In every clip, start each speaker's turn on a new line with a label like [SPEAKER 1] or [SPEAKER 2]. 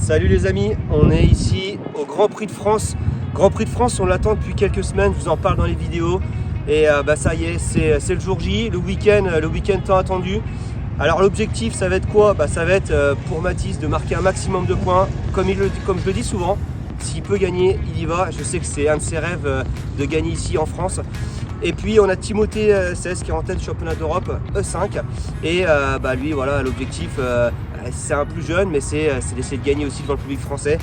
[SPEAKER 1] Salut les amis, on est ici au Grand Prix de France. Grand Prix de France, on l'attend depuis quelques semaines, je vous en parle dans les vidéos. Et ça y est, c'est le jour J, le week-end tant attendu. Alors l'objectif, ça va être quoi? Ça va être pour Mathis de marquer un maximum de points. Comme je le dis souvent, s'il peut gagner, il y va. Je sais que c'est un de ses rêves de gagner ici en France. Et puis on a Timothée 16 qui est en tête du championnat d'Europe E5. Et lui, voilà, l'objectif, c'est un plus jeune, mais c'est d'essayer de gagner aussi devant le public français.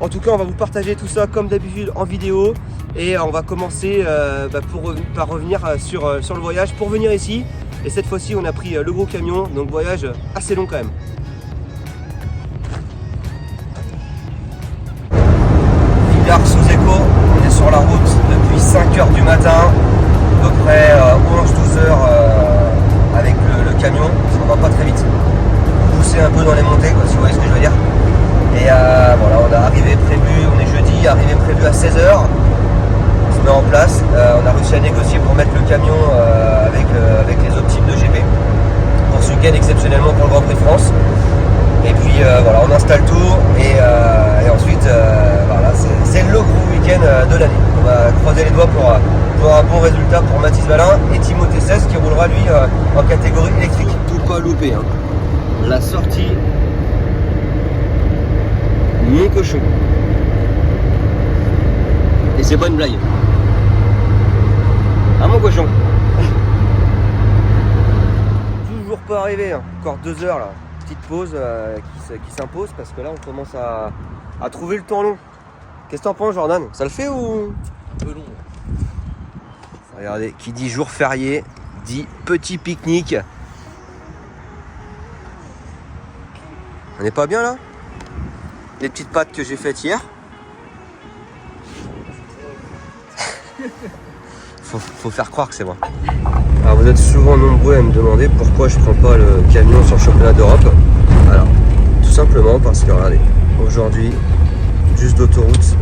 [SPEAKER 1] En tout cas, on va vous partager tout ça comme d'habitude en vidéo. Et on va commencer par revenir sur le voyage pour venir ici. Et cette fois-ci, on a pris le gros camion, donc voyage assez long quand même. Villars sous écho, on est sur la route depuis 5h du matin, à peu près 11-12 heures avec le camion, parce qu'on va pas très vite. Pousser un peu dans les montées, quoi, si vous voyez ce que je veux dire. Et voilà, on est arrivé prévu, on est jeudi, arrivé prévu à 16h. On se met en place, on a réussi à négocier pour mettre le camion avec les optimes de GP pour ce week-end exceptionnellement pour le Grand Prix de France. Et puis voilà, on installe tout et ensuite voilà, c'est le gros week-end de l'année. On va croiser les doigts pour un bon résultat pour Mathis Valin et Timothée 16 qui roulera lui en catégorie électrique. Tout pas loupé, hein. La sortie mon cochon. Et c'est pas une blague. Ah mon cochon. Toujours pas arrivé, hein. Encore 2 heures là. Petite pause qui s'impose parce que là on commence à trouver le temps long. Qu'est-ce que t'en penses Jordan? Ça le fait ou?
[SPEAKER 2] Un peu long.
[SPEAKER 1] Regardez, qui dit jour férié, dit petit pique-nique. On n'est pas bien là? Les petites pâtes que j'ai faites hier. Faut faire croire que c'est moi. Alors vous êtes souvent nombreux à me demander pourquoi je prends pas le camion sur le championnat d'Europe. Alors tout simplement parce que regardez, aujourd'hui juste d'autoroute,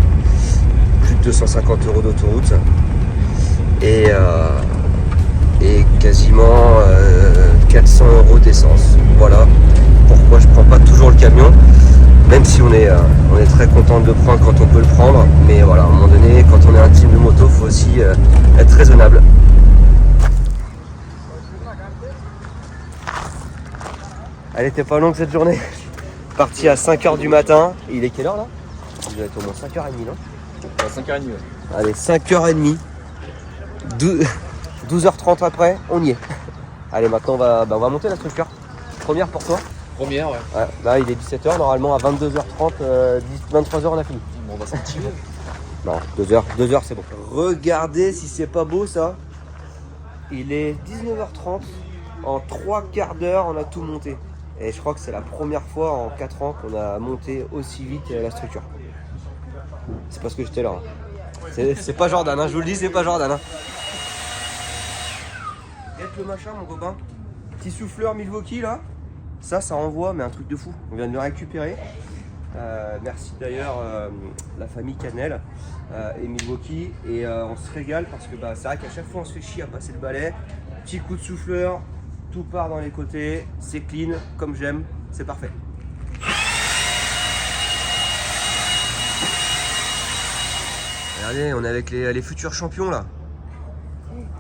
[SPEAKER 1] plus de 250 € d'autoroute et quasiment 400 € d'essence. Voilà pourquoi je prends pas toujours le camion. Même si on est très content de le prendre quand on peut le prendre, mais voilà, à un moment donné, quand on est un team de moto, il faut aussi être raisonnable. Elle était pas longue cette journée. Parti à 5h du matin. Il est quelle heure là? Il doit être au moins 5h30, non?
[SPEAKER 2] 5h30, ouais.
[SPEAKER 1] Allez, 5h30. 12h30 après, on y est. Allez, maintenant on va monter la structure. Première pour toi?
[SPEAKER 2] Première, ouais.
[SPEAKER 1] Là il est 17h, normalement à 22h30, 23h on a fini.
[SPEAKER 2] Bon, on va s'activer.
[SPEAKER 1] Non, 2h c'est bon. Regardez si c'est pas beau ça. Il est 19h30, en 3 quarts d'heure on a tout monté. Et je crois que c'est la première fois en 4 ans qu'on a monté aussi vite la structure. C'est parce que j'étais là. Hein. C'est pas Jordan, hein, je vous le dis, c'est pas Jordan. Hein. Regarde le machin mon copain. Petit souffleur Milwaukee là. Ça envoie, mais un truc de fou. On vient de le récupérer. Merci d'ailleurs la famille Canel et Milwaukee. Et on se régale parce que c'est vrai qu'à chaque fois on se fait chier à passer le balai. Petit coup de souffleur, tout part dans les côtés. C'est clean, comme j'aime, c'est parfait. Regardez, on est avec les futurs champions là.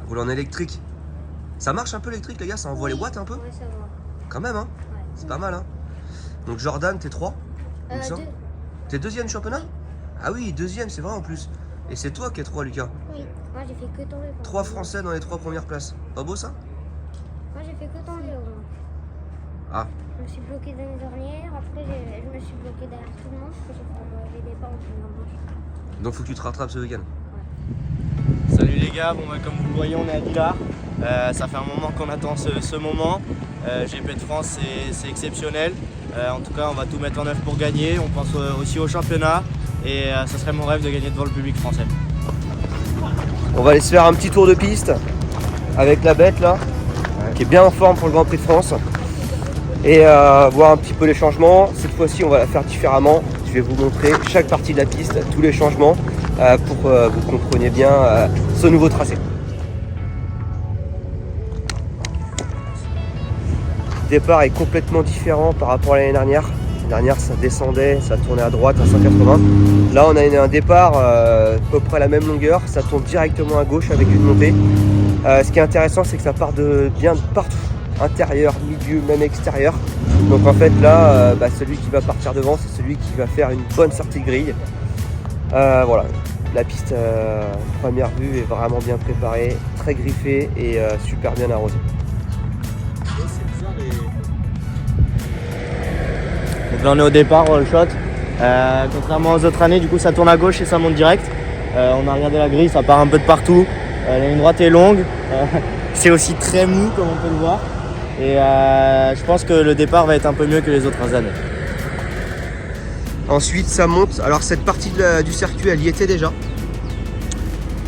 [SPEAKER 1] Roule en électrique. Ça marche un peu l'électrique les gars, ça envoie les watts un peu?
[SPEAKER 3] Ouais, ça va.
[SPEAKER 1] Quand même, hein.
[SPEAKER 3] Ouais.
[SPEAKER 1] C'est pas mal, hein. Donc Jordan, t'es 3
[SPEAKER 3] Deux.
[SPEAKER 1] T'es deuxième championnat? Ah oui, deuxième, c'est vrai en plus. Et c'est toi qui es 3, Lucas.
[SPEAKER 3] Oui, moi j'ai fait que tomber.
[SPEAKER 1] 3 Français dans les 3 premières places. Pas beau ça?
[SPEAKER 3] Moi j'ai fait que tomber au moins.
[SPEAKER 1] Ah.
[SPEAKER 3] Je me suis bloqué l'année dernière, après je me suis bloqué derrière tout le monde parce que j'ai fait les départs en première manche.
[SPEAKER 1] Donc faut que tu te rattrapes ce week-end.
[SPEAKER 2] Salut les gars, comme vous le voyez, on est à Villars. Ça fait un moment qu'on attend ce moment. GP de France, c'est exceptionnel. En tout cas, on va tout mettre en œuvre pour gagner. On pense aussi au championnat. Et ça serait mon rêve de gagner devant le public français.
[SPEAKER 1] On va aller se faire un petit tour de piste avec la bête là, qui est bien en forme pour le Grand Prix de France. Et voir un petit peu les changements. Cette fois-ci, on va la faire différemment. Je vais vous montrer chaque partie de la piste, tous les changements, pour que vous compreniez bien ce nouveau tracé. Le départ est complètement différent par rapport à l'année dernière. L'année dernière ça descendait, ça tournait à droite à 180. Là on a un départ à peu près à la même longueur, ça tourne directement à gauche avec une montée. Ce qui est intéressant c'est que ça part de bien de partout, intérieur, milieu, même extérieur. Donc en fait là celui qui va partir devant c'est celui qui va faire une bonne sortie de grille. Voilà, la piste première vue est vraiment bien préparée, très griffée et super bien arrosée.
[SPEAKER 2] Donc là on est au départ, all shot. Contrairement aux autres années, du coup ça tourne à gauche et ça monte direct. On a regardé la grille, ça part un peu de partout. La ligne droite est longue. C'est aussi très mou comme on peut le voir. Et je pense que le départ va être un peu mieux que les autres années.
[SPEAKER 1] Ensuite ça monte, alors cette partie du circuit elle y était déjà.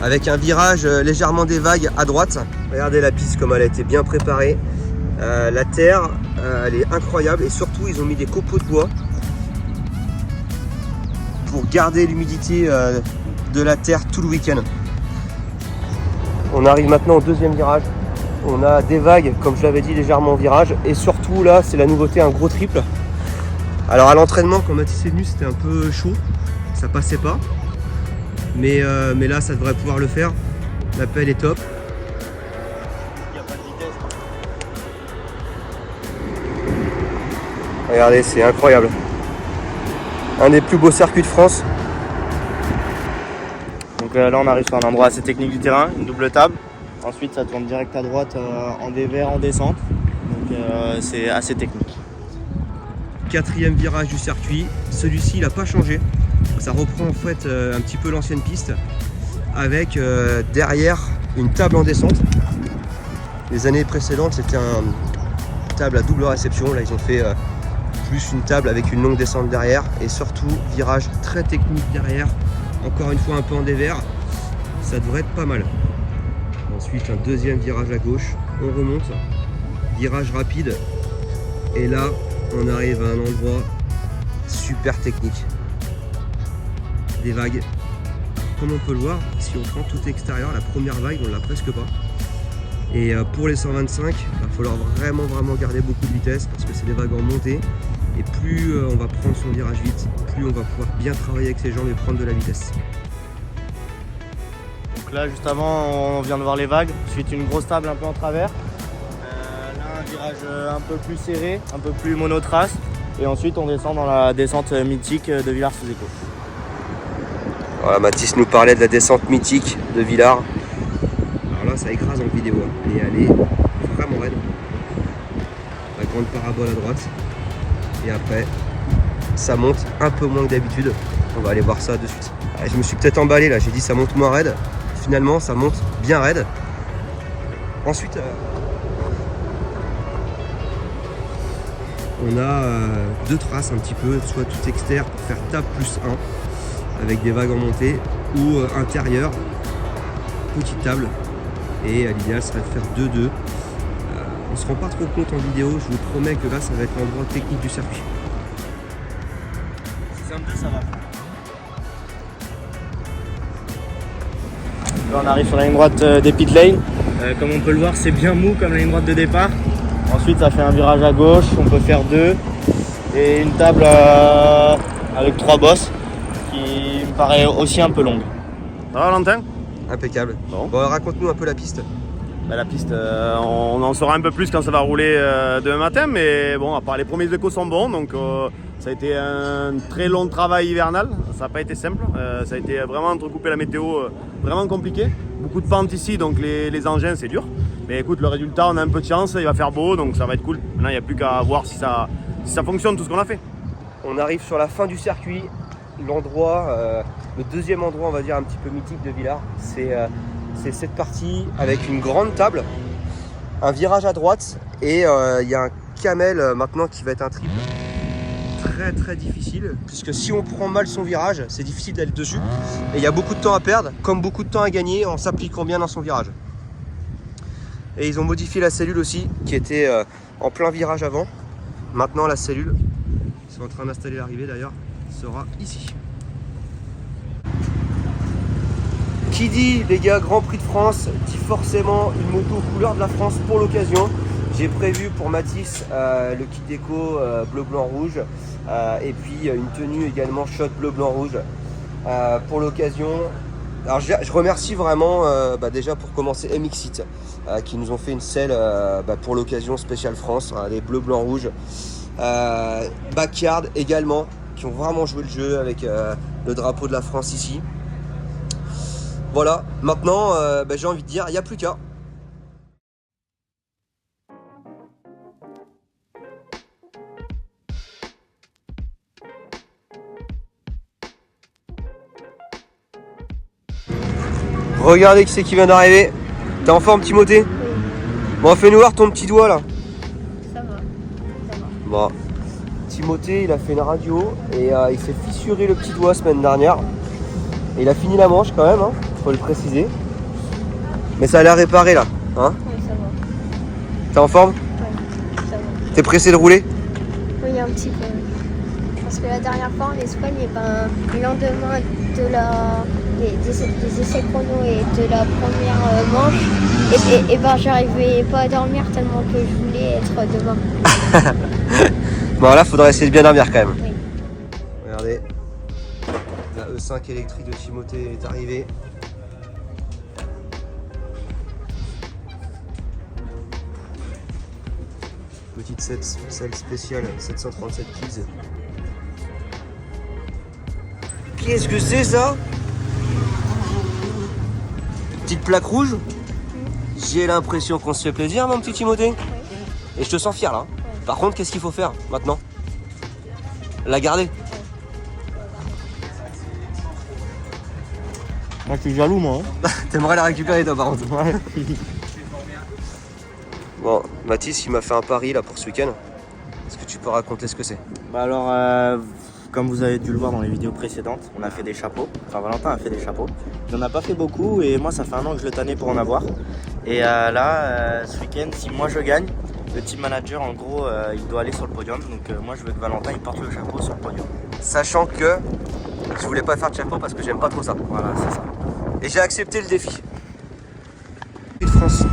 [SPEAKER 1] Avec un virage légèrement des vagues à droite. Regardez la piste comme elle a été bien préparée. La terre elle est incroyable et surtout ils ont mis des copeaux de bois pour garder l'humidité de la terre tout le week-end. On arrive maintenant au deuxième virage. On a des vagues comme je l'avais dit légèrement en virage et surtout là c'est la nouveauté, un gros triple. Alors à l'entraînement quand Mathis est venu c'était un peu chaud, ça passait pas. Mais là ça devrait pouvoir le faire. La pelle est top. Regardez, c'est incroyable. Un des plus beaux circuits de France.
[SPEAKER 2] Donc là on arrive sur un endroit assez technique du terrain, une double table. Ensuite ça tourne direct à droite en dévers, en descente. Donc c'est assez technique.
[SPEAKER 1] Quatrième virage du circuit. Celui-ci il n'a pas changé. Ça reprend en fait un petit peu l'ancienne piste. Avec derrière une table en descente. Les années précédentes c'était une table à double réception. Là ils ont fait plus une table avec une longue descente derrière et surtout virage très technique derrière, encore une fois un peu en dévers, ça devrait être pas mal. Ensuite un deuxième virage à gauche, on remonte, virage rapide et là on arrive à un endroit super technique, des vagues. Comme on peut le voir, si on prend tout extérieur, la première vague on l'a presque pas. Et pour les 125, il va falloir vraiment garder beaucoup de vitesse parce que c'est des vagues en montée. Et plus on va prendre son virage vite, plus on va pouvoir bien travailler avec ses jambes et prendre de la vitesse.
[SPEAKER 2] Donc là juste avant on vient de voir les vagues, ensuite une grosse table un peu en travers. Là un virage un peu plus serré, un peu plus monotrace. Et ensuite on descend dans la descente mythique de Villars-sous-Écot.
[SPEAKER 1] Voilà, Mathis nous parlait de la descente mythique de Villars. Alors là ça écrase en vidéo et elle est vraiment raide. La grande parabole à droite. Et après ça monte un peu moins que d'habitude. On va aller voir ça de suite. Je me suis peut-être emballé là, j'ai dit ça monte moins raide. Finalement ça monte bien raide. Ensuite on a deux traces un petit peu, soit tout externe pour faire table plus 1 avec des vagues en montée ou intérieur, petite table. Et l'idéal serait de faire 2-2. On se rend pas trop compte en vidéo, je vous promets que là ça va être l'endroit technique du circuit.
[SPEAKER 2] Si c'est un 2 ça va. Là on arrive sur la ligne droite des pit lanes. Comme on peut le voir c'est bien mou comme la ligne droite de départ. Ensuite ça fait un virage à gauche, on peut faire 2. Et une table avec 3 bosses qui me paraît aussi un peu longue. Ça va Valentin?
[SPEAKER 1] Impeccable.
[SPEAKER 4] Bon.
[SPEAKER 1] Bon, raconte-nous un peu la piste.
[SPEAKER 4] La piste, on en saura un peu plus quand ça va rouler demain matin, mais bon, à part les premiers échos sont bons, donc ça a été un très long travail hivernal, ça n'a pas été simple, ça a été vraiment entrecouper la météo, vraiment compliqué, beaucoup de pentes ici, donc les engins c'est dur, mais écoute, le résultat on a un peu de chance, il va faire beau, donc ça va être cool. Maintenant il n'y a plus qu'à voir si ça fonctionne tout ce qu'on a fait.
[SPEAKER 1] On arrive sur la fin du circuit, l'endroit, le deuxième endroit on va dire un petit peu mythique de Villars, c'est cette partie avec une grande table, un virage à droite et il y a un camel maintenant qui va être un triple très difficile puisque si on prend mal son virage c'est difficile d'aller dessus et il y a beaucoup de temps à perdre comme beaucoup de temps à gagner en s'appliquant bien dans son virage. Et ils ont modifié la cellule aussi qui était en plein virage avant. Maintenant la cellule, ils sont en train d'installer l'arrivée d'ailleurs, sera ici. Qui dit les gars Grand Prix de France dit forcément une moto couleur de la France pour l'occasion. J'ai prévu pour Mathis le kit déco bleu, blanc, rouge et puis une tenue également shot bleu, blanc, rouge pour l'occasion. Alors je remercie vraiment déjà pour commencer MXit qui nous ont fait une selle pour l'occasion spéciale France, les bleus, blancs, rouges. Backyard également qui ont vraiment joué le jeu avec le drapeau de la France ici. Voilà, maintenant j'ai envie de dire, il n'y a plus qu'à. Regardez qui c'est qui vient d'arriver. T'es en forme, Timothée?
[SPEAKER 3] Oui.
[SPEAKER 1] Bon, fais-nous voir ton petit doigt là.
[SPEAKER 3] Ça va.
[SPEAKER 1] Bon, Timothée, il a fait une radio et il s'est fissuré le petit doigt semaine dernière. Et il a fini la manche quand même, hein, faut le préciser. Mais ça a l'air réparé là, hein?
[SPEAKER 3] Oui, ça va.
[SPEAKER 1] T'es en forme?
[SPEAKER 3] Oui, ça va.
[SPEAKER 1] T'es pressé de rouler?
[SPEAKER 3] Oui, un petit peu. Parce que la dernière fois en Espagne, le lendemain des essais chrono et de la première manche, j'arrivais pas à dormir tellement que je voulais être devant.
[SPEAKER 1] Bon, là, faudrait essayer de bien dormir quand même.
[SPEAKER 3] Oui.
[SPEAKER 1] Regardez, la E5 électrique de Timothée est arrivée. Petite selle spéciale 737 Kids. Qu'est-ce que c'est ça? Petite plaque rouge? J'ai l'impression qu'on se fait plaisir, mon petit Timothée.
[SPEAKER 3] Oui.
[SPEAKER 1] Et je te sens fier là. Par contre, qu'est-ce qu'il faut faire maintenant? La garder.
[SPEAKER 2] Moi je suis jaloux moi.
[SPEAKER 1] T'aimerais la récupérer toi par contre. Bon, Mathis il m'a fait un pari là pour ce week-end. Est-ce que tu peux raconter ce que c'est?
[SPEAKER 2] Comme vous avez dû le voir dans les vidéos précédentes, on a fait des chapeaux. Enfin, Valentin a fait des chapeaux. Il n'en a pas fait beaucoup et moi, ça fait un an que je le tannais pour en avoir. Et ce week-end, si moi je gagne, le team manager, en gros, il doit aller sur le podium. Donc moi, je veux que Valentin, il porte le chapeau sur le podium.
[SPEAKER 1] Sachant que je voulais pas faire de chapeau parce que j'aime pas trop ça.
[SPEAKER 2] Voilà, c'est ça.
[SPEAKER 1] Et j'ai accepté le défi. De France.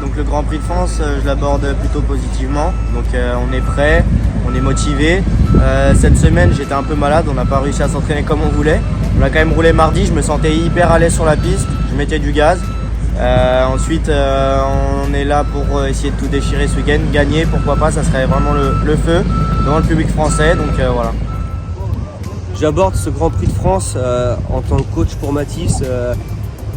[SPEAKER 2] Donc le Grand Prix de France, je l'aborde plutôt positivement. Donc on est prêt, on est motivé. Cette semaine, j'étais un peu malade, on n'a pas réussi à s'entraîner comme on voulait. On a quand même roulé mardi, je me sentais hyper à l'aise sur la piste, je mettais du gaz. Ensuite, on est là pour essayer de tout déchirer ce week-end, gagner, pourquoi pas, ça serait vraiment le feu devant le public français. Donc voilà.
[SPEAKER 1] J'aborde ce Grand Prix de France en tant que coach pour Mathis.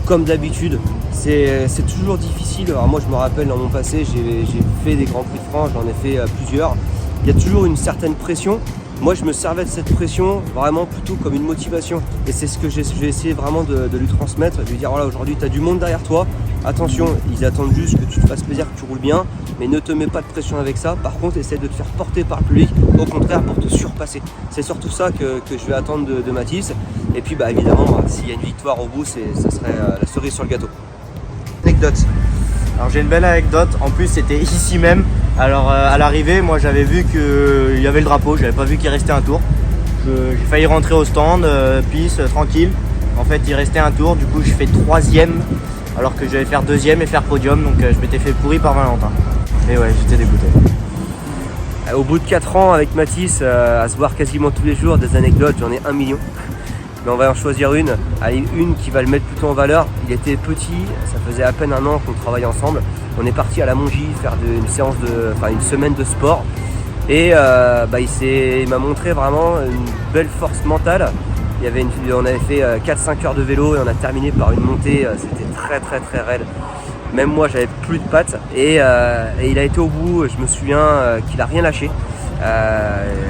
[SPEAKER 1] Comme d'habitude, c'est toujours difficile. Alors moi je me rappelle dans mon passé, j'ai fait des Grands Prix de France, j'en ai fait plusieurs. Il y a toujours une certaine pression. Moi je me servais de cette pression vraiment plutôt comme une motivation. Et c'est ce que j'ai essayé vraiment de lui transmettre, de lui dire voilà, aujourd'hui tu as du monde derrière toi. Attention, ils attendent juste que tu te fasses plaisir, que tu roules bien, mais ne te mets pas de pression avec ça. Par contre, essaie de te faire porter par le public, au contraire pour te surpasser. C'est surtout ça que je vais attendre de Mathis. Et puis évidemment, s'il y a une victoire au bout, ça serait la cerise sur le gâteau. Anecdote.
[SPEAKER 2] Alors j'ai une belle anecdote, en plus c'était ici même. Alors à l'arrivée, moi j'avais vu qu'il y avait le drapeau, j'avais pas vu qu'il restait un tour. J'ai failli rentrer au stand, pisse, tranquille. En fait il restait un tour, du coup je fais 3e alors que je devais faire 2e et faire podium, donc je m'étais fait pourri par Valentin. Et ouais, j'étais dégoûté.
[SPEAKER 1] Au bout de 4 ans avec Mathis, à se voir quasiment tous les jours, des anecdotes, j'en ai 1 million. Mais on va en choisir une. Allez, une qui va le mettre plutôt en valeur. Il était petit, ça faisait à peine 1 an qu'on travaillait ensemble. On est parti à la Mongie faire une semaine de sport. Et il m'a montré vraiment une belle force mentale. On avait fait 4-5 heures de vélo et on a terminé par une montée, c'était très très très raide. Même moi j'avais plus de pattes et il a été au bout, je me souviens qu'il a rien lâché.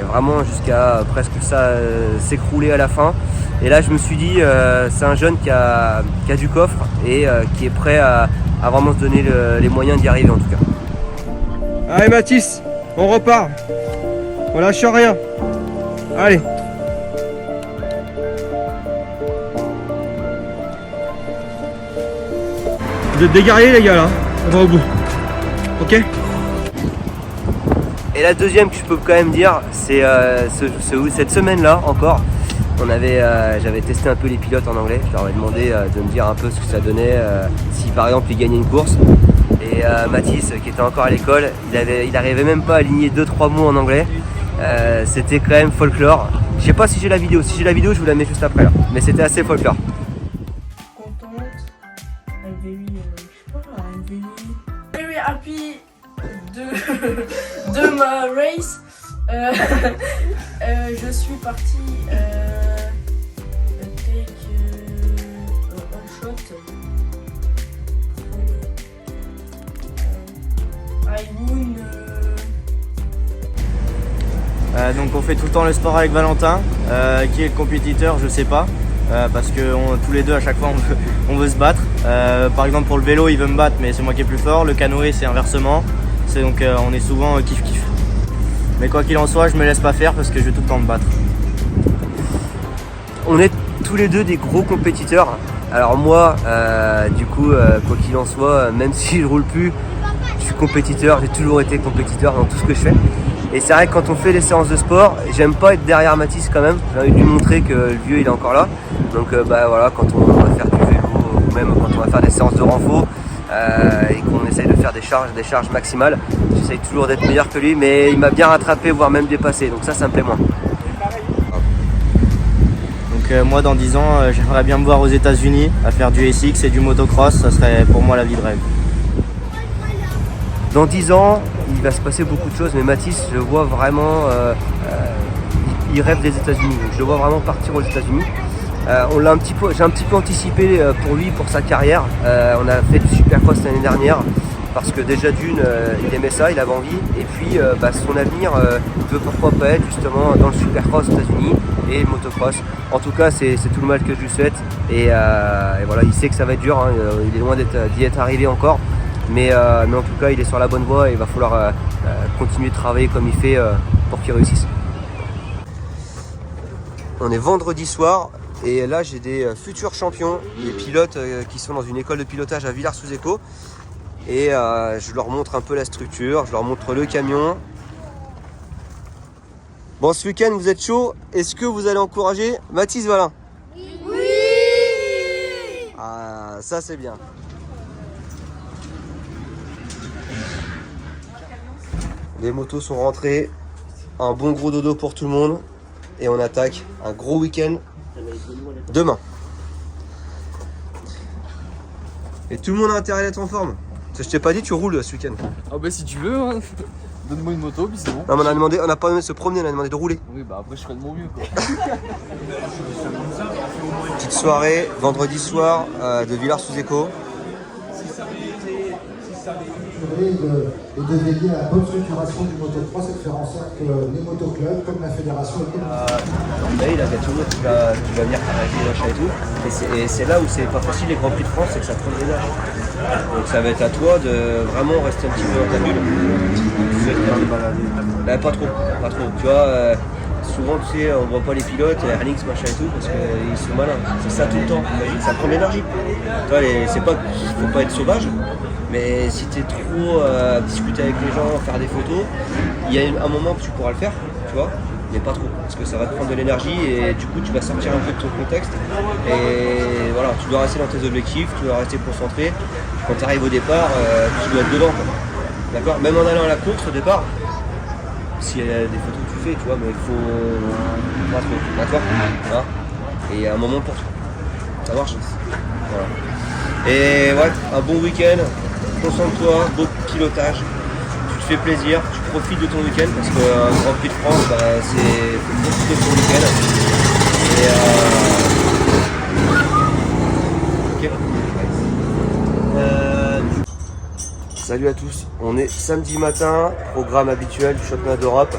[SPEAKER 1] Vraiment jusqu'à presque ça s'écrouler à la fin. Et là je me suis dit c'est un jeune qui a du coffre et qui est prêt à vraiment se donner les moyens d'y arriver en tout cas. Allez Mathis, on repart. On lâche rien. Allez. Vous êtes des guerriers les gars là, on va au bout. Ok. Et la deuxième que je peux quand même dire, c'est cette semaine-là encore. J'avais testé un peu les pilotes en anglais. Je leur avais demandé de me dire un peu ce que ça donnait si par exemple ils gagnaient une course. Et Mathis, qui était encore à l'école, il arrivait même pas à aligner 2-3 mots en anglais. C'était quand même folklore. Je sais pas si j'ai la vidéo. Si j'ai la vidéo, je vous la mets juste après là. Mais c'était assez folklore.
[SPEAKER 5] Contente, very, je sais pas, I'm very happy de ma race. Je suis parti take one shot. I won.
[SPEAKER 2] Donc on fait tout le temps le sport avec Valentin, qui est le compétiteur, je sais pas, parce que tous les deux à chaque fois on veut se battre. Par exemple pour le vélo il veut me battre mais c'est moi qui est plus fort, le canoë c'est inversement, c'est donc on est souvent kiff-kiff. Mais quoi qu'il en soit je me laisse pas faire parce que je vais tout le temps me battre.
[SPEAKER 1] On est tous les deux des gros compétiteurs. Alors moi, du coup, quoi qu'il en soit, même si je roule plus, je suis compétiteur, j'ai toujours été compétiteur dans tout ce que je fais. Et c'est vrai que quand on fait des séances de sport, j'aime pas être derrière Mathis quand même. J'ai envie de lui montrer que le vieux il est encore là. Donc voilà, quand on va faire du vélo ou même quand on va faire des séances de renfort et qu'on essaye de faire des charges maximales, j'essaye toujours d'être meilleur que lui, mais il m'a bien rattrapé, voire même dépassé. Donc ça me plaît moins.
[SPEAKER 2] Donc moi dans 10 ans, j'aimerais bien me voir aux États-Unis à faire du SX et du motocross, ça serait pour moi la vie de rêve.
[SPEAKER 1] Dans 10 ans, il va se passer beaucoup de choses, mais Mathis, je le vois vraiment, il rêve des États-Unis. Je le vois vraiment partir aux États-Unis. J'ai un petit peu anticipé pour lui, pour sa carrière. On a fait du Supercross l'année dernière parce que déjà d'une, il aimait ça, il avait envie. Et puis son avenir veut pourquoi pas être justement dans le Supercross aux États-Unis et le motocross. En tout cas, c'est tout le mal que je lui souhaite. Et voilà, il sait que ça va être dur. Hein. Il est loin d'y être arrivé encore. Mais en tout cas, il est sur la bonne voie et il va falloir continuer de travailler comme il fait pour qu'il réussisse. On est vendredi soir et là j'ai des futurs champions, des pilotes qui sont dans une école de pilotage à Villars-sous-Écot. Et je leur montre un peu la structure, je leur montre le camion. Bon, ce week-end vous êtes chaud, est-ce que vous allez encourager Mathis Valin? Oui. Ah, ça c'est bien. Les motos sont rentrées, un bon gros dodo pour tout le monde et on attaque un gros week-end demain. Et tout le monde a intérêt d'être en forme. Je t'ai pas dit tu roules ce week-end.
[SPEAKER 6] Ah bah si tu veux, hein. Donne-moi une moto puis c'est bon.
[SPEAKER 1] Non, mais on a pas demandé de se promener, on a demandé de rouler.
[SPEAKER 6] Oui bah après je ferai de mon mieux quoi.
[SPEAKER 1] Petite soirée, vendredi soir de Villars-sous-Écot.
[SPEAKER 7] Et de veiller à la bonne structuration du motocross et de faire en sorte que les motoclubs, comme la fédération et comme
[SPEAKER 1] Là, il a Gatineau, tu vas venir travailler les achats et tout. Et c'est là où c'est pas facile les Grands Prix de France, c'est que ça prend des âges. Donc ça va être à toi de vraiment rester un petit peu dans ta bulle. Bah, pas trop. Tu vois, souvent tu sais, on voit pas les pilotes, les Airlinks, machin et tout, parce qu'ils sont malins. C'est ça tout le temps, ça prend de l'énergie. Tu vois, c'est pas qu'il faut pas être sauvage. Mais si tu es trop à discuter avec les gens, faire des photos, il y a un moment que tu pourras le faire, tu vois, mais pas trop, parce que ça va te prendre de l'énergie et du coup tu vas sortir un peu de ton contexte. Et voilà, tu dois rester dans tes objectifs, tu dois rester concentré. Quand tu arrives au départ, tu dois être dedans, quoi. D'accord? Même en allant à la course au départ, s'il y a des photos que tu fais, tu vois, mais il faut pas trop, d'accord, hein, et il y a un moment pour toi. Ça marche? Voilà. Et ouais, un bon week-end. Concentre-toi, beau pilotage, tu te fais plaisir, tu profites de ton week-end parce qu'un Grand Prix de France, c'est faut profiter de ton week-end. Ok. Salut à tous, on est samedi matin, programme habituel du championnat d'Europe,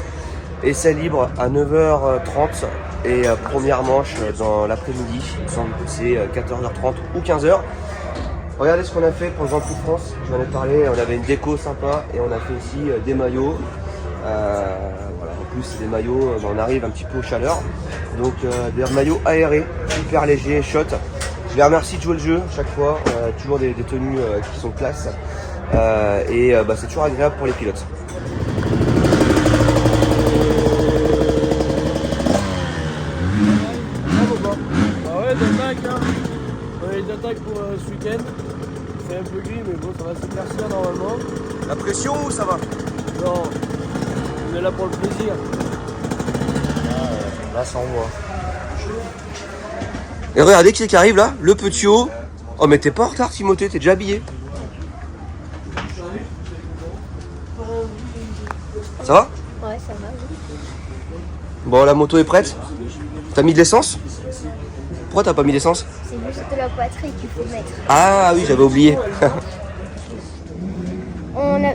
[SPEAKER 1] essai libre à 9h30 et première manche dans l'après-midi, il me semble que c'est 14h30 ou 15h. Regardez ce qu'on a fait pour le Grand Prix de France, j'en ai parlé, on avait une déco sympa et on a fait aussi des maillots. Voilà, en plus c'est des maillots, on arrive un petit peu aux chaleurs. Donc des maillots aérés, hyper légers, shot. Je les remercie de jouer le jeu chaque fois, toujours des tenues qui sont classe. Et c'est toujours agréable pour les pilotes.
[SPEAKER 8] Ah ouais, d'attaque, hein. On a les attaques pour ce week-end. C'est un peu gris, mais bon, ça va s'éclaircir normalement. là pour le plaisir.
[SPEAKER 2] Là, ça envoie.
[SPEAKER 1] Et regardez qui c'est qui arrive là, le petit haut. Oh mais t'es pas en retard Timothée, t'es déjà habillé. Ça va?
[SPEAKER 3] Ouais, ça va. Oui.
[SPEAKER 1] Bon, la moto est prête. T'as mis de l'essence? Pourquoi t'as pas mis d'essence?
[SPEAKER 3] C'est juste la poitrine qu'il faut mettre.
[SPEAKER 1] Ah oui, j'avais oublié.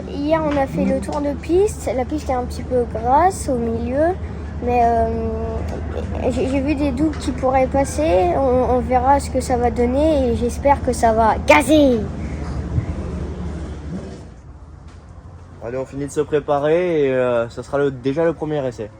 [SPEAKER 3] Hier, on a fait le tour de piste. La piste est un petit peu grasse au milieu. Mais j'ai vu des doubles qui pourraient passer. On verra ce que ça va donner et j'espère que ça va gazer.
[SPEAKER 2] Allez, on finit de se préparer et ça sera déjà le premier essai.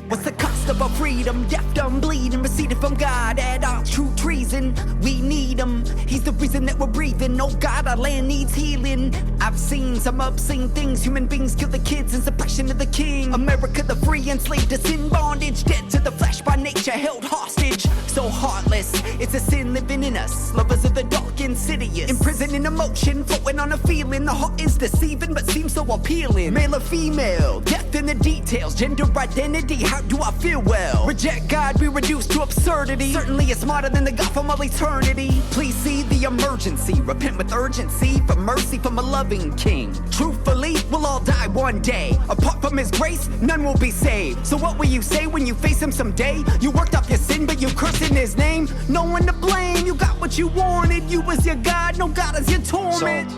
[SPEAKER 9] What's the cost of our freedom? Deaf, dumb, bleeding, receded from God at all true treason. We need him. He's the reason that we're breathing. Oh God, our land needs healing. I've seen some obscene things. Human beings kill the kids in suppression of the king. America the free, enslaved us in bondage. Dead to the flesh by nature, held hostage. So heartless, it's a sin living in us. Lovers of the dark, insidious. Imprisoned in emotion, floating on a feeling. The heart is deceiving, but seems so appealing. Male or female, death in the details. Gender identity, how do I feel well? Reject God, we reduced to absurdity. Certainly it's smarter than the God from all eternity. Please see the emergency. Repent with urgency for mercy from a loving king. Truthfully, we'll all die one day. Apart from his grace, none will be saved. So what will you say when you face him someday? You worked off your sin, but you cursed in his name. No one to blame, you got what you wanted. You was your God, no God is your torment.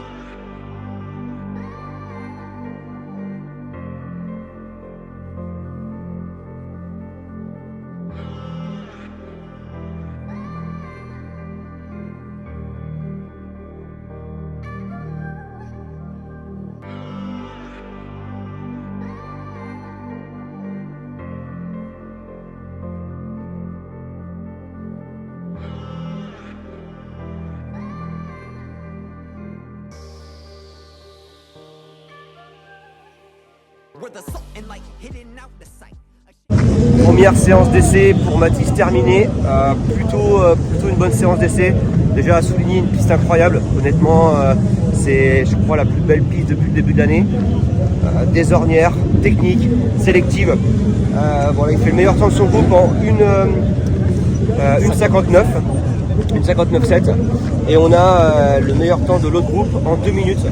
[SPEAKER 1] Première séance d'essai pour Mathis terminée. Plutôt une bonne séance d'essai. Déjà à souligner une piste incroyable. Honnêtement, c'est je crois la plus belle piste depuis le début de l'année. Des ornières, technique, sélective. Voilà, il fait le meilleur temps de son groupe en 1,59. 1,59,7. Et on a le meilleur temps de l'autre groupe en 2 minutes.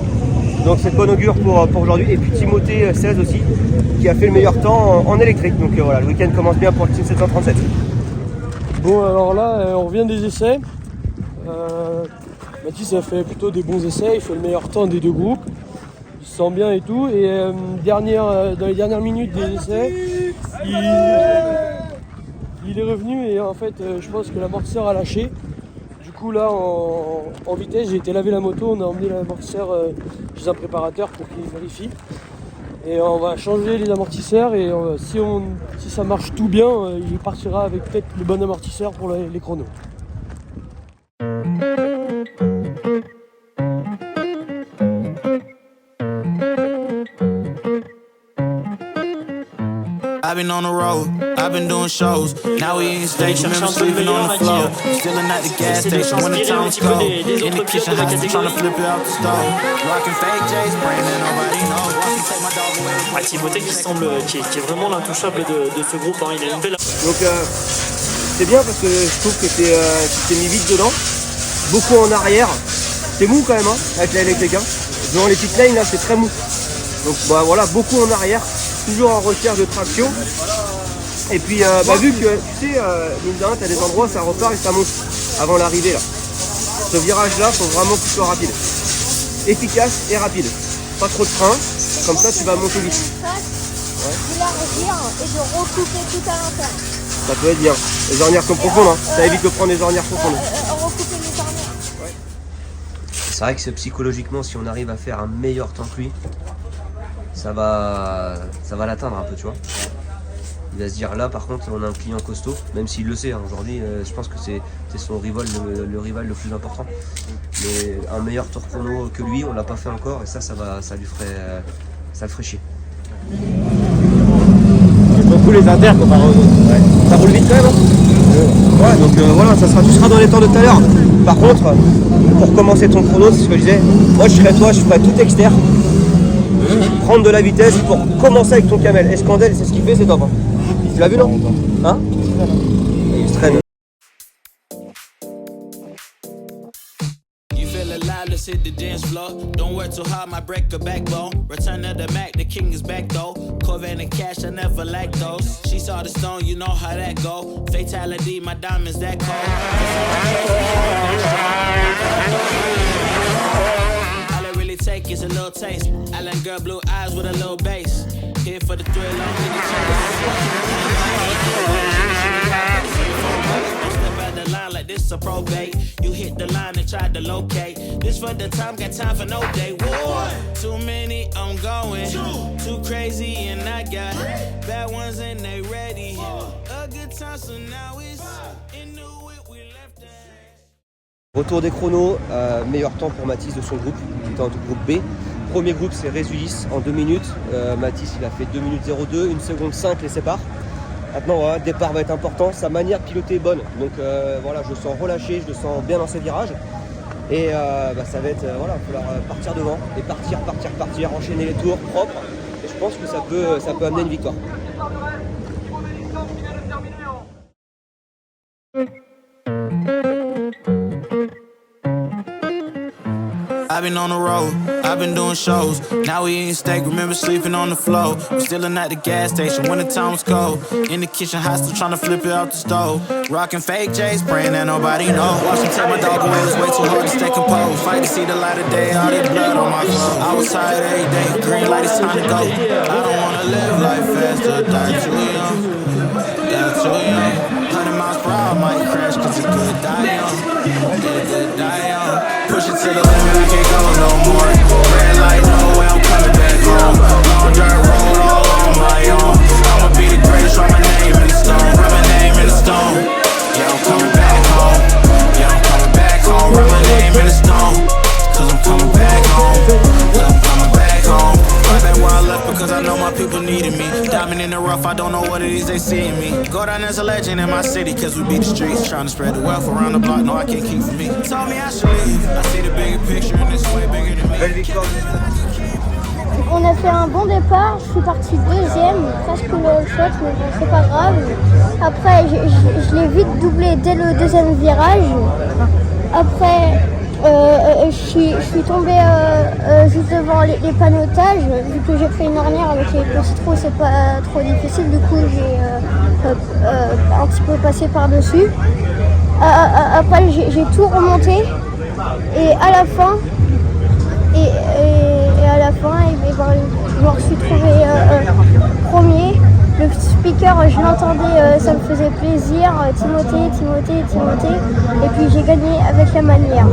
[SPEAKER 1] Donc c'est de bon augure pour aujourd'hui. Et puis Timothée 16 aussi, qui a fait le meilleur temps en électrique. Donc voilà, le week-end commence bien pour le Team 737.
[SPEAKER 8] Bon, alors là, on revient des essais. Mathis a fait plutôt des bons essais, il fait le meilleur temps des deux groupes. Il se sent bien et tout. Et dans les dernières minutes des essais, il est revenu et en fait, je pense que l'amortisseur a lâché. Du coup là en vitesse, j'ai été laver la moto, on a emmené l'amortisseur chez un préparateur pour qu'il vérifie. Et on va changer les amortisseurs et si ça marche tout bien, il partira avec peut-être le bon amortisseur pour les chronos.
[SPEAKER 9] I've been on the road, I've been doing shows. Now we in stage, remember sleeping on the floor. Still at the gas station when the time's cold. In the kitchen, house, trying to flip it out the stove. Rockin' fake J's, praying that nobody knows. Take my dog away.
[SPEAKER 10] Timothée qui est vraiment l'intouchable de ce groupe. Hein. Il a une belle.
[SPEAKER 1] Donc c'est bien parce que je trouve que t'es mis vite dedans. Beaucoup en arrière. C'est mou quand même hein, avec la électrique. Hein. Devant les petites lines là, c'est très mou. Donc bah, voilà, beaucoup en arrière. Toujours en recherche de traction. Et puis vu que tu sais, mine de rien, t'as des endroits ça repart et ça monte avant l'arrivée là. Ce virage là, faut vraiment qu'il soit rapide. Efficace et rapide. Pas trop de frein, comme ça tu vas monter vite.
[SPEAKER 3] D'élargir et de recouper tout à l'intérieur.
[SPEAKER 1] Ça peut être bien. Les ornières sont profondes, hein. Ça évite de prendre des ornières profondes.
[SPEAKER 3] Recouper les ornières.
[SPEAKER 1] Ouais. C'est vrai que psychologiquement, si on arrive à faire un meilleur temps que lui, ça va l'atteindre un peu, tu vois. Il va se dire là par contre on a un client costaud, même s'il le sait hein, aujourd'hui, je pense que c'est son rival, le rival le plus important. Mais un meilleur tour chrono que lui, on l'a pas fait encore et ça le ferait chier.
[SPEAKER 4] Beaucoup les inters comparé aux autres. Ouais. Ça roule
[SPEAKER 1] Donc voilà, tu seras dans les temps de tout à l'heure. Par contre, pour commencer ton chrono, c'est ce que je disais, moi je serais toi, je ferais tout externe, prendre de la vitesse pour commencer avec ton camel. Escandel, c'est ce qu'il fait, c'est top. Hein. Tu l'as vu, non? Hein? Il se traîne.
[SPEAKER 11] Let's hit the dance floor. Don't work too hard, my break a backbone. Return of the Mac, the king is back though. Corvette and cash, I never lack those. She saw the stone, you know how that go. Fatality, my diamonds that cold. All I really take is a little taste. Island girl, blue eyes with a little bass. Here for the thrill, I'm in the like this a probate. You hit the line and tried to locate. This for the time, got time for no day. War. Too many, I'm going. Too crazy and I got bad ones and they ready. A good time, so now it's into it, we left that.
[SPEAKER 1] Retour des chronos, meilleur temps pour Mathis de son groupe, il était en groupe B. Premier groupe c'est Résulis en 2 minutes. Mathis il a fait 2 minutes 02, 1 seconde 5 les sépare. Maintenant, voilà, le départ va être important, sa manière de piloter est bonne. Donc voilà, je le sens relâché, je le sens bien dans ses virages. Et ça va être, il va falloir partir devant et partir, enchaîner les tours propres. Et je pense que ça peut amener une victoire.
[SPEAKER 11] I've been on the road, I've been doing shows. Now we eating steak, remember sleeping on the floor. I'm still at the gas station when the time was cold. In the kitchen, hot still trying to flip it out the stove. Rocking fake J's, praying that nobody know. Watch me take my dog away, it was way too hard to stay composed. Fight to see the light of day, all that blood on my clothes. I was tired every day, green light, it's time to go. I don't wanna live life fast or die too young. Die too young. 100 miles per hour, might crash cause it's good die young. Yeah, good die young. Push it to the limit, I can't go no more. Red light, no way, I'm coming back home. Long dirt road, all on my own. I'ma be the greatest, write my name in the stone. Write my name in the stone. Yeah, I'm coming back home. Yeah, I'm coming back home. Write my name in the stone. Cause I'm coming back home. Cause I'm coming back home. Right back where I left because I know my people needed me. Diamond in the rough, I don't know what it is they see in me. Go down as a legend in my city cause we beat the streets. Trying to spread the wealth around the block, no I can't keep from me. Told me I should leave, I see the bigger picture and it's way bigger than me.
[SPEAKER 1] Belle victoire.
[SPEAKER 3] On a fait un bon départ, je suis partie deuxième, presque le all shot, mais bon, c'est pas grave. Après, je l'ai vite doublé dès le deuxième virage. Après, je suis tombée juste devant les panotages. Vu que j'ai fait une ornière avec les petits trous, c'est pas trop difficile. Du coup, j'ai un petit peu passé par-dessus. Après, j'ai tout remonté. Et à la fin, je me suis trouvé premier. Le speaker, je l'entendais, ça me faisait plaisir. Timothée. Et puis j'ai gagné avec la manière.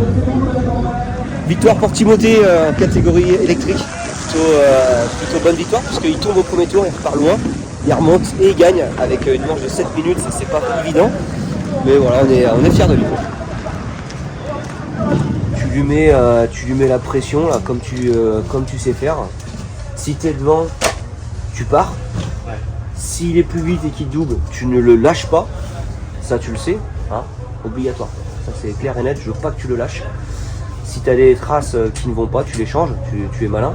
[SPEAKER 1] Victoire pour Timothée en catégorie électrique. Plutôt bonne victoire puisqu'il tombe au premier tour, il repart loin. Il remonte et il gagne avec une manche de 7 minutes. C'est pas évident. Mais voilà, on est fiers de lui. Tu lui mets la pression là, comme tu sais faire. Si tu es devant, tu pars. S'il est plus vite et qu'il double, tu ne le lâches pas. Ça tu le sais, hein, obligatoire. Ça c'est clair et net, je veux pas que tu le lâches. Si tu as des traces qui ne vont pas, tu les changes, tu es malin.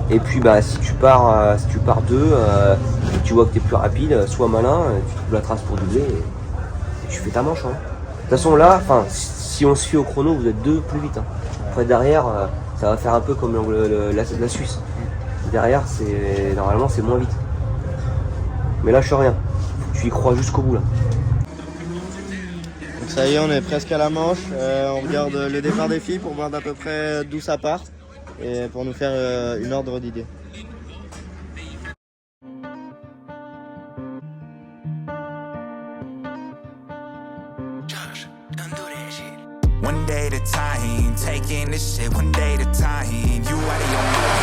[SPEAKER 1] Et puis si tu pars 2, et tu vois que tu es plus rapide, sois malin, tu trouves la trace pour doubler et tu fais ta manche. Hein. De toute façon là, si on se fie au chrono, vous êtes 2 plus vite. Hein. Après derrière, ça va faire un peu comme la Suisse. Derrière, normalement c'est moins vite. Mais lâche rien, tu y crois jusqu'au bout là.
[SPEAKER 2] Donc ça y est, on est presque à la manche. On regarde le départ des filles pour voir d'à peu près d'où ça part et pour nous faire une ordre d'idée.
[SPEAKER 9] One day at a time, taking this shit one day at a time. You out of your mind.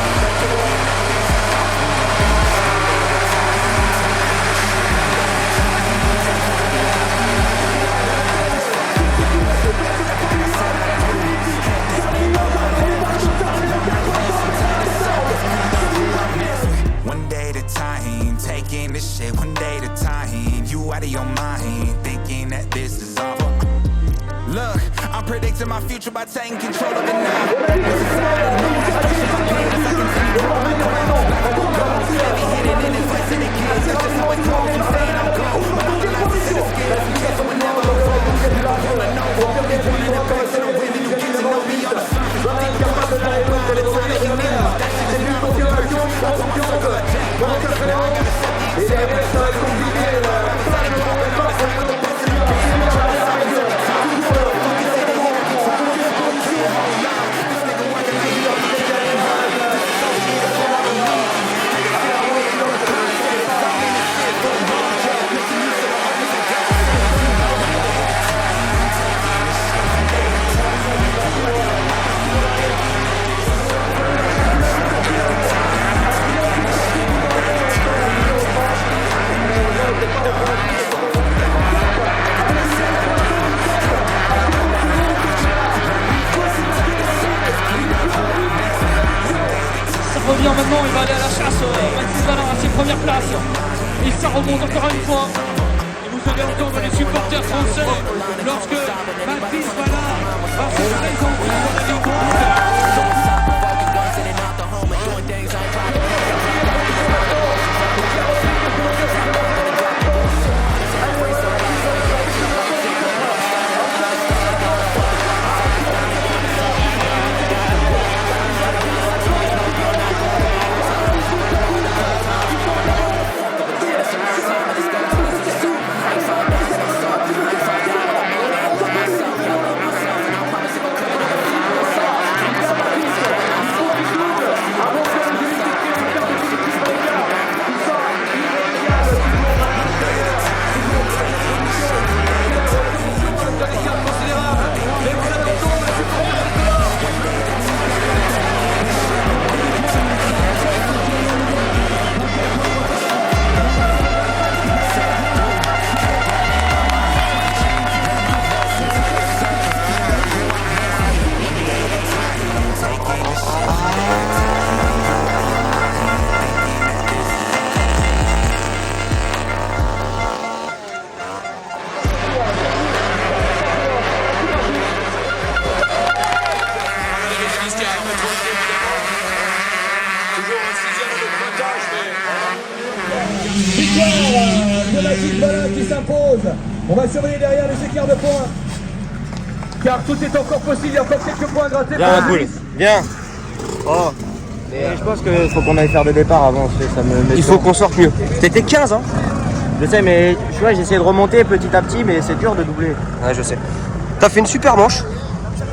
[SPEAKER 9] One day at a time, taking this shit one day at a time. You out of your mind, thinking that this is all.
[SPEAKER 11] Look, I'm predicting my future by taking control of it now. The society knows I push my limits, I continue to hold my ground. Like a ghost, steady hitting and inflicting the games. That's just how it goes. I'm saying I'm gold, but I don't like to see the scales in case I would never evolve. And I wanna know all these women that person are women who get to know me on the surface. But think I'm about to die by the time that you need. That shit is not good. I'm so good. Now I gotta set the example.
[SPEAKER 12] Revient maintenant, il va aller à la chasse, Mathis Valin à ses premières places. Et ça remonte encore une fois. Et vous allez entendre les supporters français lorsque Mathis Valin va se présenter dans la ligne droite.
[SPEAKER 13] De Mathis Valin qui s'impose. On va surveiller derrière les écarts de points. Car tout est encore possible, il y a encore quelques points grattés.
[SPEAKER 1] Viens, cool. Viens. Oh.
[SPEAKER 2] Mais je pense qu'il faut qu'on aille faire des départs avant, ça me met.
[SPEAKER 1] Il faut qu'on sorte mieux. T'étais 15, hein?
[SPEAKER 2] Je sais, mais tu vois, j'ai essayé de remonter petit à petit, mais c'est dur de doubler.
[SPEAKER 1] Ouais, je sais. T'as fait une super manche.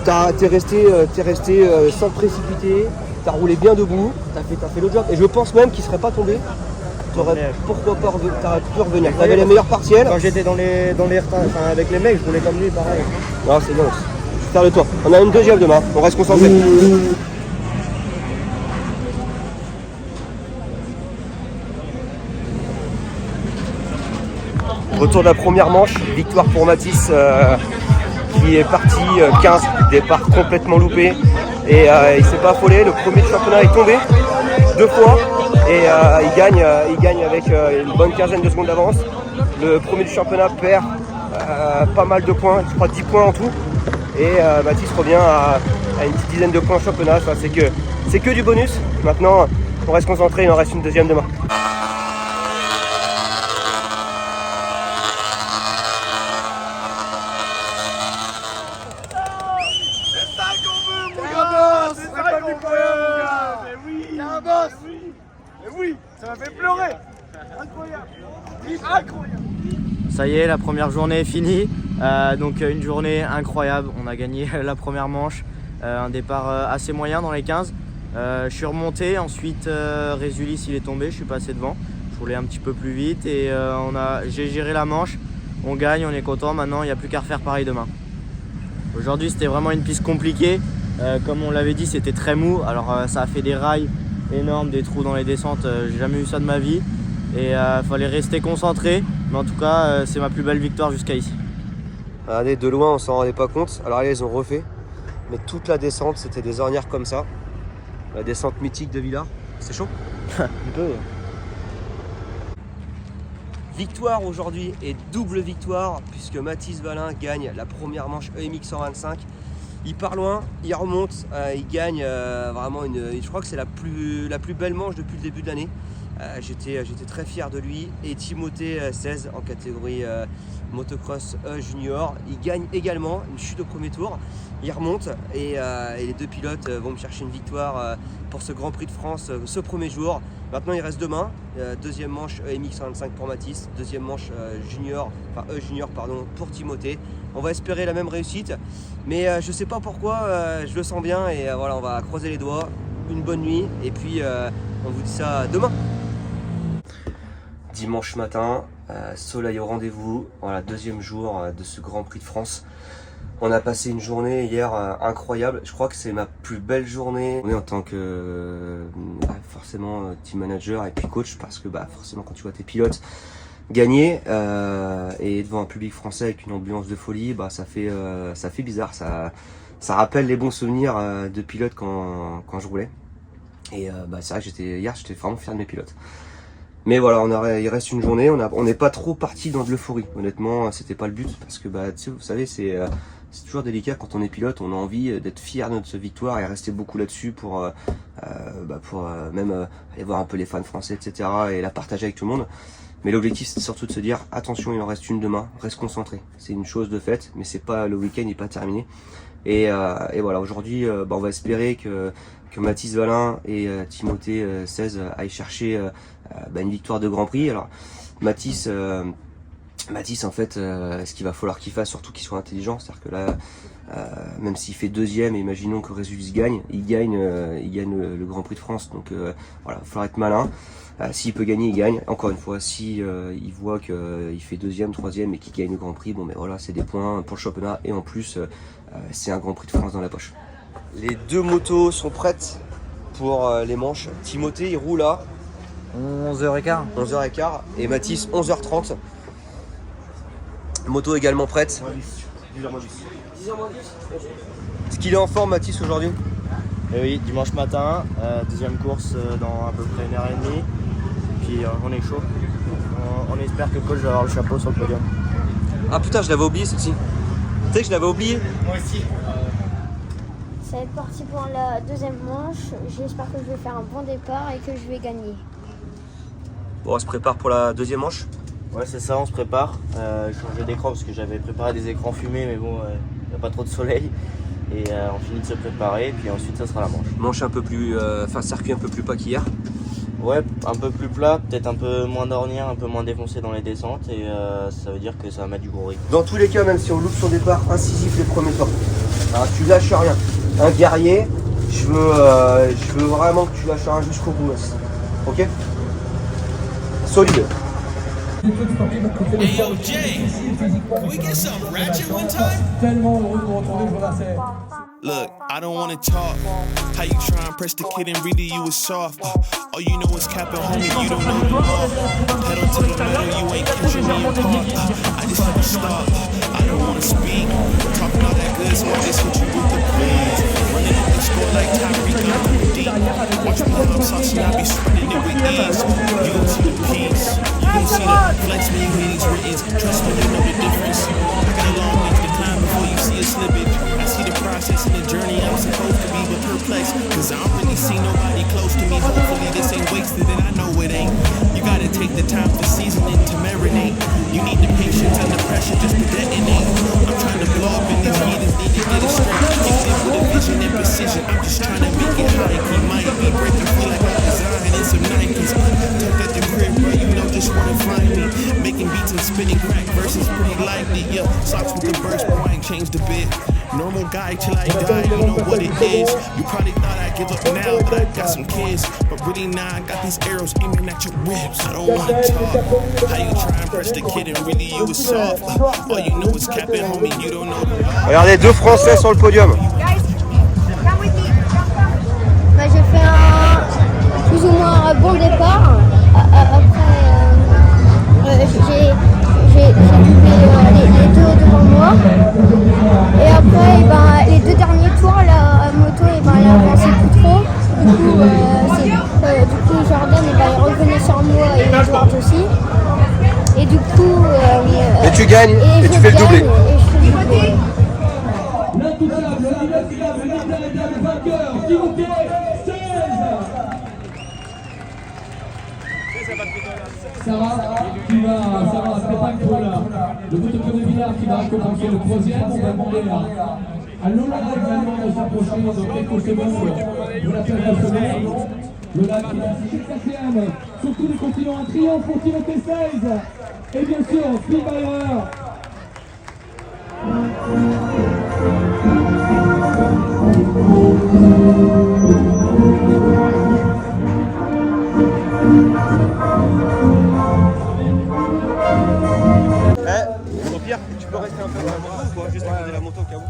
[SPEAKER 1] T'es resté sans te précipiter. T'as roulé bien debout. T'as fait le job. Et je pense même qu'il serait pas tombé. Pourquoi pas t'aurais pu revenir. T'avais les meilleurs partiels.
[SPEAKER 2] Quand j'étais dans les avec les mecs, je roulais comme lui, pareil.
[SPEAKER 1] Non, c'est bon. Faire de toi. On a une deuxième demain. On reste concentré. Retour de la première manche. Victoire pour Mathis qui est parti 15. Départ complètement loupé. Et il s'est pas affolé. Le premier du championnat est tombé 2 fois. Et il gagne avec une bonne quinzaine de secondes d'avance. Le premier du championnat perd pas mal de points, je crois 10 points en tout. Et Mathis revient à une petite dizaine de points au championnat. Enfin, c'est que du bonus. Maintenant, on reste concentré, il en reste une deuxième demain.
[SPEAKER 2] Ça y est, la première journée est finie. Donc une journée incroyable. On a gagné la première manche. Un départ assez moyen dans les 15. Je suis remonté. Ensuite, Résulis il est tombé. Je suis passé devant. Je roulais un petit peu plus vite et j'ai géré la manche. On gagne, on est content. Maintenant, il n'y a plus qu'à refaire pareil demain. Aujourd'hui, c'était vraiment une piste compliquée. Comme on l'avait dit, c'était très mou. Alors ça a fait des rails énormes, des trous dans les descentes. J'ai jamais eu ça de ma vie. Et il fallait rester concentré. Mais en tout cas, c'est ma plus belle victoire jusqu'à ici.
[SPEAKER 1] Regardez, de loin, on s'en rendait pas compte. Alors là, ils ont refait. Mais toute la descente, c'était des ornières comme ça. La descente mythique de Villars. C'est chaud.
[SPEAKER 2] Un peu.
[SPEAKER 1] victoire aujourd'hui et double victoire puisque Mathis Valin gagne la première manche EMX 125. Il part loin, il remonte, il gagne vraiment je crois que c'est la plus belle manche depuis le début de l'année. J'étais très fier de lui. Et Timothée 16 en catégorie motocross junior, il gagne également une chute au premier tour. Il remonte et les deux pilotes vont me chercher une victoire pour ce Grand Prix de France ce premier jour. Maintenant il reste demain, deuxième manche EMX 125 pour Mathis, deuxième manche junior pour Timothée. On va espérer la même réussite, mais je sais pas pourquoi, je le sens bien et voilà, on va croiser les doigts. Une bonne nuit et puis on vous dit ça demain. Dimanche matin, soleil au rendez-vous, voilà, deuxième jour de ce Grand Prix de France. On a passé une journée hier incroyable, je crois que c'est ma plus belle journée en tant que forcément team manager et puis coach, parce que forcément quand tu vois tes pilotes gagner et devant un public français avec une ambiance de folie, ça fait bizarre, ça rappelle les bons souvenirs de pilote quand je roulais. Et c'est vrai que hier j'étais vraiment fier de mes pilotes. Mais voilà, il reste une journée, on n'est pas trop parti dans de l'euphorie. Honnêtement, c'était pas le but parce que vous savez, c'est toujours délicat quand on est pilote, on a envie d'être fier de notre victoire et rester beaucoup là-dessus pour même aller voir un peu les fans français, etc. et la partager avec tout le monde. Mais l'objectif c'est surtout de se dire attention, il en reste une demain, reste concentré. C'est une chose de faite, mais c'est pas, le week-end n'est pas terminé. Et voilà, aujourd'hui on va espérer que Mathis Valin et Timothée 16 aillent chercher une victoire de Grand Prix. Alors Mathis en fait, ce qu'il va falloir qu'il fasse, surtout qu'il soit intelligent, c'est-à-dire que là, même s'il fait deuxième, imaginons que Résus gagne, il gagne le Grand Prix de France. Donc voilà, il va falloir être malin. S'il peut gagner, il gagne. Encore une fois, si il voit qu'il fait deuxième, troisième et qu'il gagne le Grand Prix, bon, mais voilà, c'est des points pour le championnat et en plus, c'est un Grand Prix de France dans la poche. Les deux motos sont prêtes pour les manches. Timothée, il roule à
[SPEAKER 6] 11h15.
[SPEAKER 1] 11h15 et Mathis 11h30. Moto également prête. 10h moins 10. Est-ce qu'il est en forme, Mathis, aujourd'hui?
[SPEAKER 2] Et oui, dimanche matin, deuxième course dans à peu près 1h30. Puis on est chaud. On espère que le coach va avoir le chapeau sur le podium.
[SPEAKER 1] Ah putain, je l'avais oublié celle-ci. Tu sais que je l'avais oublié?
[SPEAKER 6] Moi aussi.
[SPEAKER 3] Ça va être parti pour la deuxième manche. J'espère que je vais faire un bon départ et que je vais gagner.
[SPEAKER 1] Bon, on se prépare pour la deuxième manche?
[SPEAKER 2] Ouais, c'est ça, on se prépare. J'ai changé d'écran parce que j'avais préparé des écrans fumés, mais bon, il n'y a pas trop de soleil. Et on finit de se préparer, puis ensuite ça sera la manche.
[SPEAKER 1] Manche un peu plus, circuit un peu plus plat qu'hier.
[SPEAKER 2] Ouais, un peu plus plat, peut-être un peu moins d'ornière, un peu moins défoncé dans les descentes, et ça veut dire que ça va mettre du gros rythme.
[SPEAKER 1] Dans tous les cas, même si on loupe son départ, incisif les premiers temps. Alors, tu lâches rien. Un guerrier, je veux vraiment que tu lâches rien jusqu'au bout. Ok? Solide.
[SPEAKER 11] Hey yo, Jay, can we get some ratchet one time? Look, I don't wanna talk. How you try and press the kid and really you was soft. All you know is capping, homie, you don't know the law. Pedal to the metal, you ain't catching me in park. I just never stop. I don't wanna speak. Talking all that good, so I just hit you with the please. Running up the score like Tyreek deep. Watch me pull up sauce and I be spreading it with ease. You gon' see the peace. You gon' see the flex when you hear these writtens. Trust me, you know the difference. I got a long way to climb before you see a slippage. I see the process and the journey I'm supposed to be, but perplexed. Cause I don't really see nobody close to me. Hopefully this ain't wasted and I know it ain't. You gotta take the time for seasoning to marinate. You need the patience and the pressure just to detonate. I'm trying to blow up and these heathens need to get it straight. Exit with a vision and precision. I'm just trying to make it high. He might be breaking free like I'm designing in some Nikes. Tuck at the crib, bro, you know just wanna find me. Making beats and spinning crack verses pretty lively. Yeah, socks with the burst, but I ain't changed a bit. Normal guy till I die, you know what it is. You probably thought I'd give up now, but I got some kids. But really now I got these arrows aiming at your ribs. I don't wanna talk. How you try and press the kid and really you was soft. All you know is capping, homie, you don't know the law.
[SPEAKER 1] Regardez, deux Français sur le podium.
[SPEAKER 3] J'ai fait un plus ou moins un bon départ. Après, j'ai doublé les deux devant moi. Et après, les deux derniers tours, la moto elle a avancé plus trop. Du coup, Jordan il revenait sur moi et Edward aussi. Et du
[SPEAKER 1] gagnes et tu fais le doublé.
[SPEAKER 13] L'intouchable, l'inévitable, l'inarrêtable vainqueur, Timothée 16. Sarah, Stéphane Paul, le motoclub de Villars qui va accompagner le troisième. On va demander à Lola également de s'approcher dans quelques secondes pour la faire recevoir. Lola qui est quatrième sur tous les continents, un triomphe pour Timothée 16. Et bien sûr, Spielmeier.
[SPEAKER 1] Au pire, tu peux rester un peu dans la moto ou quoi? Juste regarder la moto au cas où.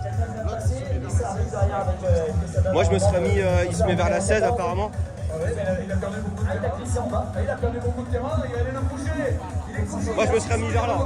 [SPEAKER 1] Moi je me serais mis, il se met vers la 16 apparemment. Moi je me serais mis vers là.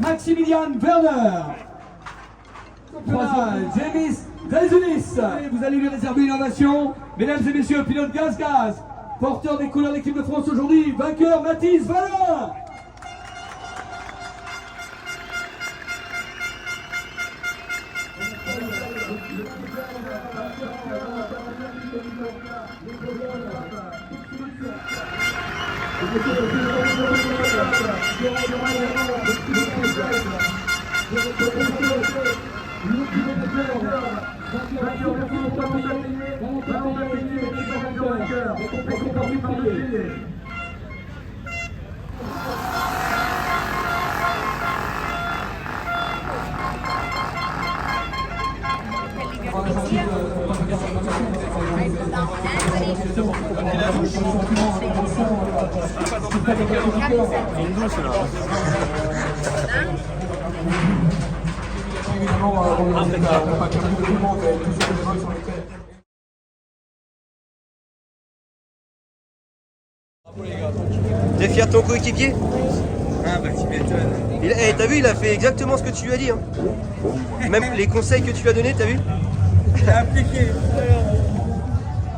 [SPEAKER 13] Maximilian Werner. James Drezulis. Vous allez lui réserver une ovation. Mesdames et messieurs, pilote gaz, porteur des couleurs de l'équipe de France aujourd'hui, vainqueur Mathis Valin.
[SPEAKER 1] T'es fier de ton coéquipier? Ah bah tu m'étonnes. T'as vu, il a fait exactement ce que tu lui as dit. Hein. Même les conseils que tu lui as donnés, t'as vu? Il a appliqué.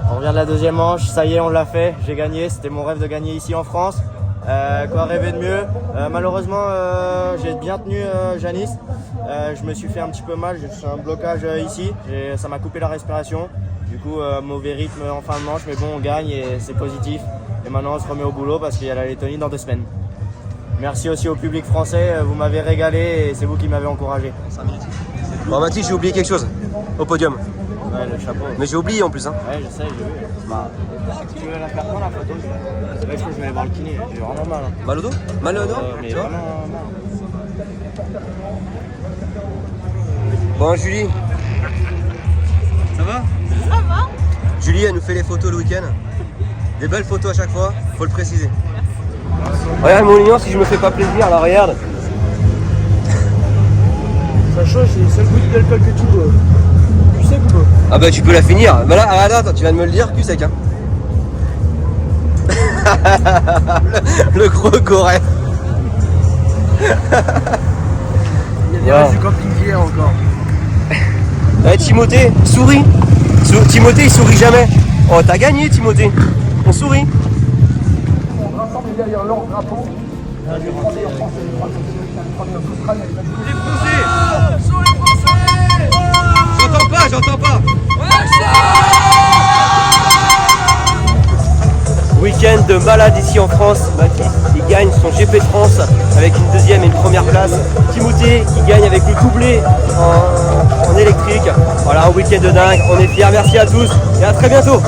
[SPEAKER 2] On revient de la deuxième manche, ça y est, on l'a fait, j'ai gagné, c'était mon rêve de gagner ici en France. Quoi rêver de mieux? Malheureusement, j'ai bien tenu Janice. Je me suis fait un petit peu mal, j'ai fait un blocage ici, ça m'a coupé la respiration. Du coup, mauvais rythme en fin de manche, mais bon, on gagne et c'est positif. Et maintenant, on se remet au boulot parce qu'il y a la Lettonie dans 2 semaines. Merci aussi au public français, vous m'avez régalé et c'est vous qui m'avez encouragé.
[SPEAKER 1] Bon Mathis, j'ai oublié quelque chose au podium.
[SPEAKER 2] Ouais, le chapeau.
[SPEAKER 1] Mais j'ai oublié en plus. Hein.
[SPEAKER 2] Ouais, je sais, j'ai vu. Bah, tu veux la faire quand la photo? C'est vrai que je vais aller voir le kiné, j'ai vraiment mal. Hein.
[SPEAKER 1] Mal au dos? Mal au dos?
[SPEAKER 2] Mais vraiment mal.
[SPEAKER 1] Bon Julie. Ça va?
[SPEAKER 14] Ça va?
[SPEAKER 1] Julie, elle nous fait les photos le week-end. Des belles photos à chaque fois, faut le préciser. Regarde mon lion, si je me fais pas plaisir, là regarde.
[SPEAKER 8] Ça change, c'est le seul goût d'alcool que tu bois. Tu sais ou pas?
[SPEAKER 1] Ah bah tu peux la finir. Bah là, attends, tu viens de me le dire, cul sec hein. le gros coré.
[SPEAKER 8] Il y a des restes du camping d'hier encore.
[SPEAKER 1] Ouais, Timothée, souris. Timothée, il sourit jamais. Oh, t'as gagné, Timothée. On sourit.
[SPEAKER 8] On rassemble derrière leur drapeau. Les Français sont les Français.
[SPEAKER 1] J'entends pas. Week-end de malade ici en France. Mathis, il gagne son GP de France avec une deuxième et une première place. Timothée qui gagne avec le doublé en électrique. Voilà, un week-end de dingue. On est fiers. Merci à tous et à très bientôt.